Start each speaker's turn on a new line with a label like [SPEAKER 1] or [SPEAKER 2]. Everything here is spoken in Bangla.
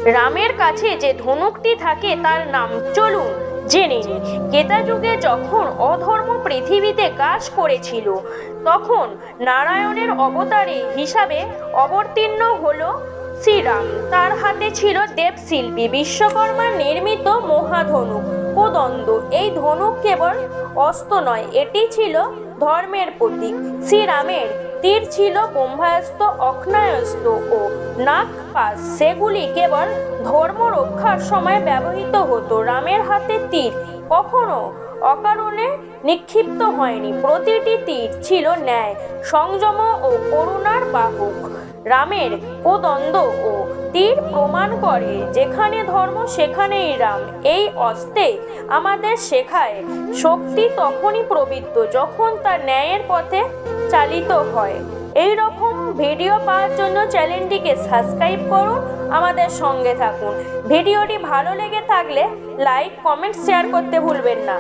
[SPEAKER 1] রামের কাছে যে ধনুকটি থাকে তার নাম চলুন জেনে নিই। ত্রেতা যুগে যখন অধর্ম পৃথিবীতে গ্রাস করেছিল, তখন নারায়ণের অবতারে হিসাবে অবতীর্ণ হলো শ্রীরাম। তার হাতে ছিল দেবশিল্পী বিশ্বকর্মার নির্মিত মহাধনুক কোদণ্ড। এই ধনুক কেবল অস্ত্র নয়, এটি ছিল ধর্মের প্রতীক। শ্রীরামের তীর ছিল ব্রহ্মাস্ত্র, অগ্নেয়াস্ত্র ও নাগপাশ। সেগুলি কেবল ধর্ম রক্ষার সময় ব্যবহৃত হতো। রামের হাতে তীর কখনো অকারণে নিক্ষিপ্ত হয়নি। প্রতিটি তীর ছিল ন্যায়, সংযম ও করুণার বাহক। রামের কোদণ্ড ও তীর প্রমাণ করে যেখানে ধর্ম সেখানেই রাম। এই অস্ত্রে আমাদের শেখায় শক্তি তখনই পবিত্র যখন তা ন্যায়ের পথে চালিত হয়। এই রকম ভিডিও পাওয়ার জন্য চ্যানেলটিকে সাবস্ক্রাইব করুন, আমাদের সঙ্গে থাকুন। ভিডিওটি ভালো লেগে থাকলে লাইক, কমেন্ট, শেয়ার করতে ভুলবেন না।